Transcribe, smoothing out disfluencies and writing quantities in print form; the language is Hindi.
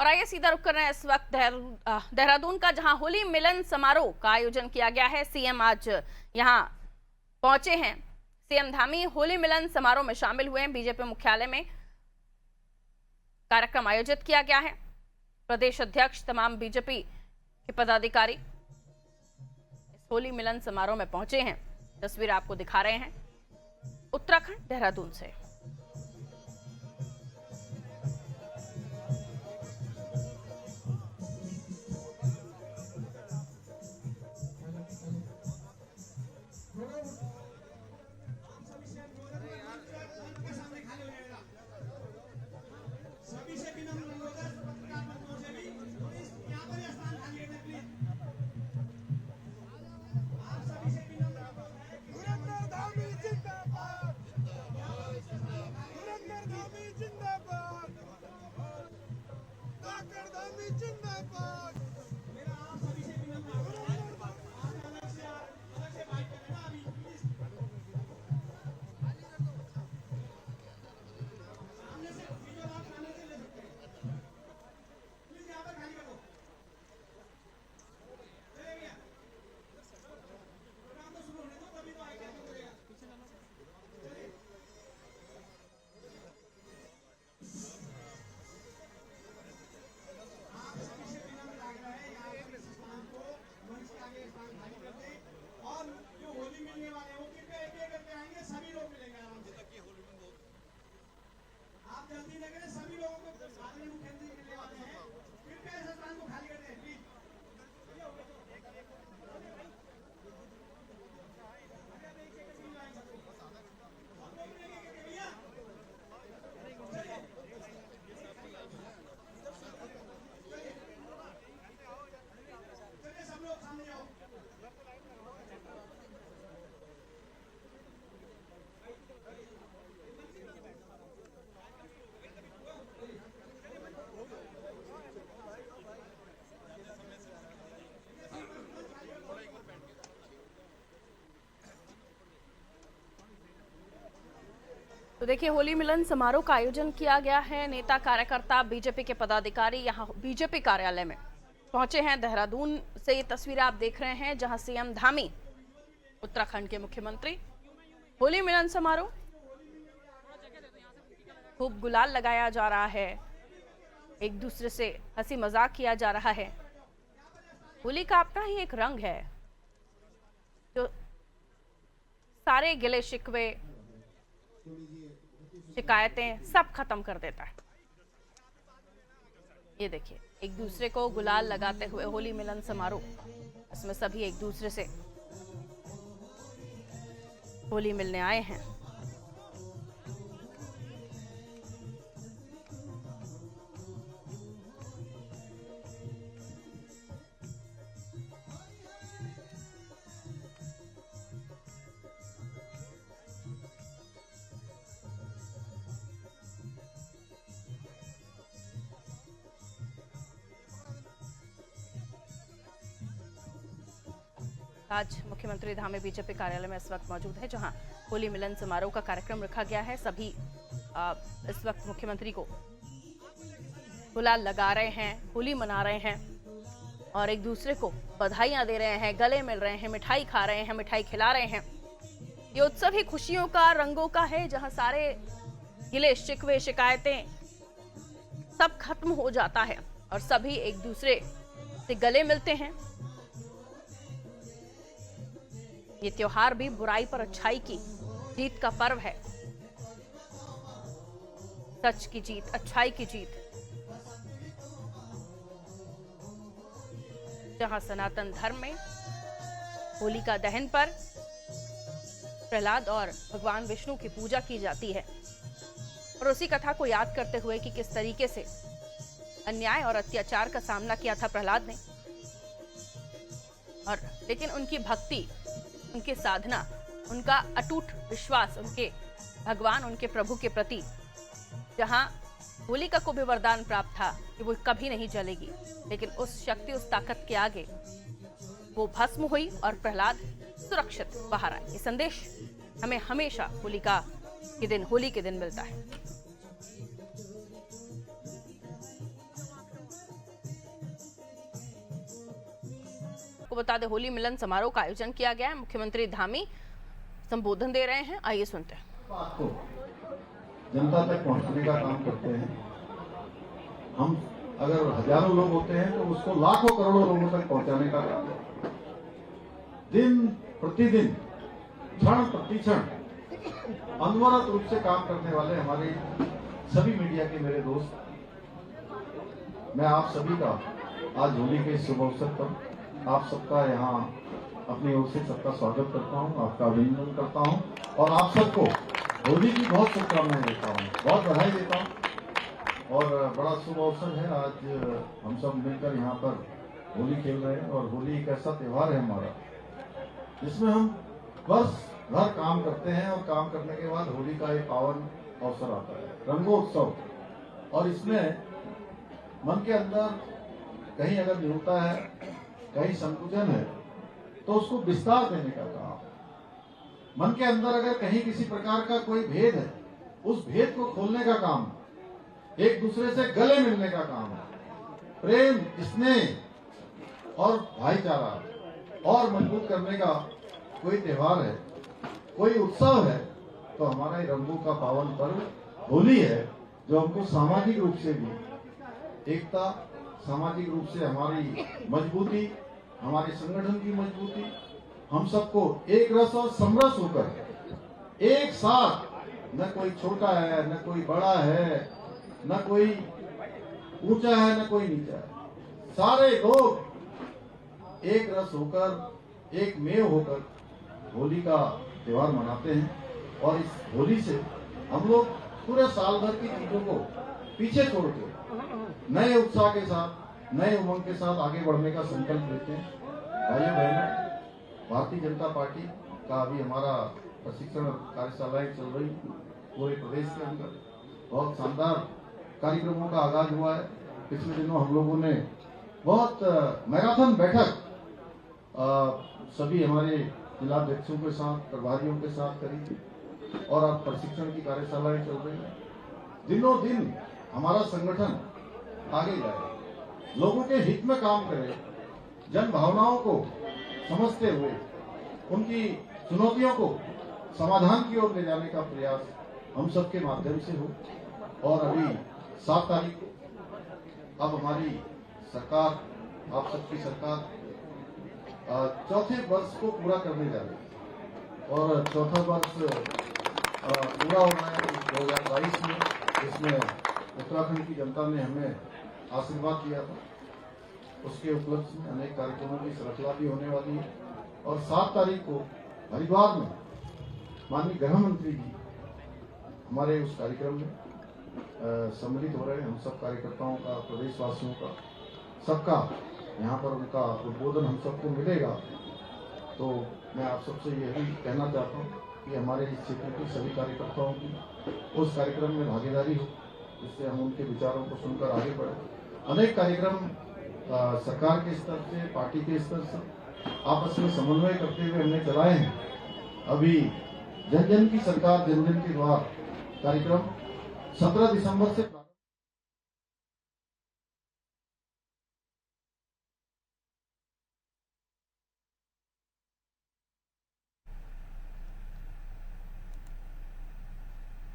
और आइए सीधा रुक कर रहे हैं इस वक्त देहरादून का, जहां होली मिलन समारोह का आयोजन किया गया है। सीएम आज यहां पहुंचे हैं। सीएम धामी होली मिलन समारोह में शामिल हुए हैं। बीजेपी मुख्यालय में कार्यक्रम आयोजित किया गया है। प्रदेश अध्यक्ष, तमाम बीजेपी के पदाधिकारी इस होली मिलन समारोह में पहुंचे हैं। तस्वीर आपको दिखा रहे हैं उत्तराखंड देहरादून से। तो देखिए, होली मिलन समारोह का आयोजन किया गया है। नेता, कार्यकर्ता, बीजेपी के पदाधिकारी यहां बीजेपी कार्यालय में पहुंचे हैं। देहरादून से ये तस्वीर आप देख रहे हैं, जहां सीएम धामी, उत्तराखंड के मुख्यमंत्री, होली मिलन समारोह, खूब गुलाल लगाया जा रहा है, एक दूसरे से हंसी मजाक किया जा रहा है। होली का अपना ही एक रंग है जो सारे गिले शिकवे, शिकायतें सब खत्म कर देता है। ये देखिए, एक दूसरे को गुलाल लगाते हुए होली मिलन समारोह, इसमें सभी एक दूसरे से होली मिलने आए हैं। आज मुख्यमंत्री धामी बीजेपी कार्यालय में इस वक्त मौजूद है, जहां होली मिलन समारोह का कार्यक्रम रखा गया है। सभी इस वक्त मुख्यमंत्री को गुलाल लगा रहे हैं, होली मना रहे हैं और एक दूसरे को बधाइयां दे रहे हैं, गले मिल रहे हैं, मिठाई खा रहे हैं, मिठाई खिला रहे हैं। ये उत्सव ही खुशियों का, रंगों का है, जहां सारे गिले शिकवे, शिकायतें सब खत्म हो जाता है और सभी एक दूसरे से गले मिलते हैं। ये त्योहार भी बुराई पर अच्छाई की जीत का पर्व है। सच की जीत, अच्छाई की जीत। जहां सनातन धर्म में होलिका दहन पर प्रहलाद और भगवान विष्णु की पूजा की जाती है, और उसी कथा को याद करते हुए कि किस तरीके से अन्याय और अत्याचार का सामना किया था प्रहलाद ने, और लेकिन उनकी भक्ति, उनकी साधना, उनका अटूट विश्वास उनके भगवान, उनके प्रभु के प्रति, जहां होलिका को भी वरदान प्राप्त था कि वो कभी नहीं जलेगी, लेकिन उस शक्ति, उस ताकत के आगे वो भस्म हुई और प्रहलाद सुरक्षित बाहर आए। ये संदेश हमें हमेशा होलिका के दिन, होली के दिन मिलता है। आपको बता दें होली मिलन समारोह का आयोजन किया गया है। मुख्यमंत्री धामी संबोधन दे रहे हैं, आइए सुनते हैं। बात को जनता तक पहुंचने का काम करते हैं। हम अगर हजारों लोग होते हैं तो उसको लाखों करोड़ों लोगों तक पहुंचाने का काम करते हैं। दिन प्रतिदिन, क्षण प्रतिक्षण अनवरत रूप से काम करने वाले हमारे सभी मीडिया के मेरे दोस्त, मैं आप सभी का आज होली के शुभ अवसर पर आप सबका यहाँ अपनी ओर से सबका स्वागत करता हूँ, आपका अभिनंदन करता हूँ और आप सबको होली की बहुत शुभकामनाएं देता हूँ, बहुत बधाई देता हूँ। और बड़ा शुभ अवसर है, आज हम सब मिलकर यहाँ पर होली खेल रहे हैं और होली एक ऐसा त्योहार है हमारा जिसमें हम वर्ष भर काम करते हैं और काम करने के बाद होली का एक पावन अवसर आता है, रंगोत्सव। और इसमें मन के अंदर कहीं अगर न्यूनता है, कहीं संकुचन है, तो उसको विस्तार देने का काम। मन के अंदर अगर कहीं किसी प्रकार का कोई भेद है, उस भेद को खोलने का काम, एक दूसरे से गले मिलने का काम है। प्रेम, स्नेह और भाईचारा और मजबूत करने का कोई त्योहार है, कोई उत्सव है, तो हमारा ये रंगों का पावन पर्व होली है, जो हमको सामाजिक रूप से भी एकता, सामाजिक रूप से हमारी मजबूती, हमारे संगठन की मजबूती, हम सबको एक रस और समरस होकर एक साथ, न कोई छोटा है, न कोई बड़ा है, न कोई ऊंचा है, न कोई नीचा है, सारे लोग एक रस होकर, एक मेव होकर होली का त्योहार मनाते हैं। और इस होली से हम लोग पूरे साल भर की चीजों को पीछे छोड़ के नए उत्साह के साथ, नए उमंग के साथ आगे बढ़ने का संकल्प लेते हैं। भाइयों बहनों, भारतीय जनता पार्टी का अभी हमारा प्रशिक्षण कार्यशालाएं चल रही पूरे प्रदेश के अंदर, बहुत शानदार कार्यक्रमों का आगाज हुआ है। पिछले दिनों हम लोगों ने बहुत मैराथन बैठक सभी हमारे जिलाध्यक्षों के साथ, प्रभारियों के साथ करी और अब प्रशिक्षण की कार्यशालाएं चल रही है। दिनों दिन हमारा संगठन आगे जाए, लोगों के हित में काम करे, जन भावनाओं को समझते हुए उनकी चुनौतियों को समाधान की ओर ले जाने का प्रयास हम सबके माध्यम से हो। और अभी 7 तारीख को अब हमारी सरकार, आप सबकी सरकार चौथे वर्ष को पूरा करने जा रही है और चौथा वर्ष पूरा हो रहा है 2022 में। इसमें उत्तराखंड की जनता ने हमें आशीर्वाद दिया था, उसके उपलक्ष्य में अनेक कार्यक्रमों की श्रृंखला भी होने वाली है। और 7 तारीख को हरिद्वार में माननीय गृह मंत्री जी हमारे उस कार्यक्रम में सम्मिलित हो रहे हैं। हम सब कार्यकर्ताओं का, प्रदेशवासियों का, सबका यहाँ पर उनका उद्बोधन हम सबको मिलेगा। तो मैं आप सबसे यही कहना चाहता हूँ कि हमारे इस क्षेत्र के सभी कार्यकर्ताओं की उस कार्यक्रम में भागीदारी हो, जिससे हम उनके विचारों को सुनकर आगे बढ़े। अनेक कार्यक्रम सरकार के स्तर से, पार्टी के स्तर से आपस में समन्वय करते हुए हमने चलाए हैं। अभी जन जन की सरकार, जन जन के द्वार कार्यक्रम 17 दिसंबर से